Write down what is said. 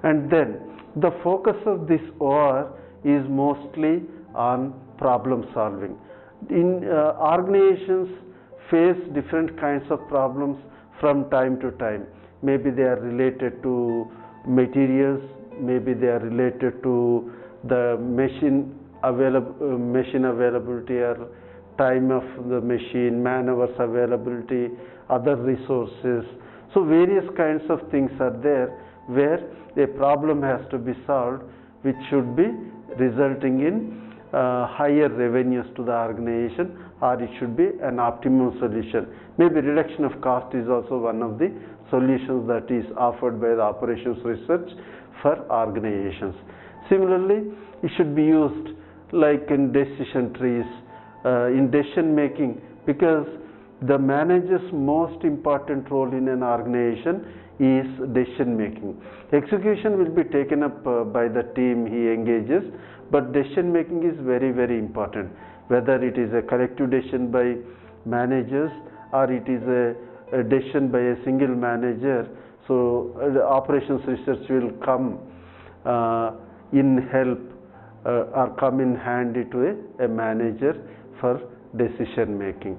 And then the focus of this OR is mostly on problem solving. Organizations face different kinds of problems from time to time. Maybe they are related to materials, maybe they are related to the machine availability or time of the machine, man hours availability, other resources. So various kinds of things are there where a problem has to be solved, which should be resulting in higher revenues to the organization, or it should be an optimum solution. Maybe reduction of cost is also one of the solutions that is offered by the operations research for organizations. Similarly, it should be used like in decision trees, in decision making, because the manager's most important role in an organization is decision making. Execution will be taken up by the team he engages, but decision making is very, very important. Whether it is a collective decision by managers or it is a decision by a single manager, so the operations research will come in help or come in handy to a manager for decision making.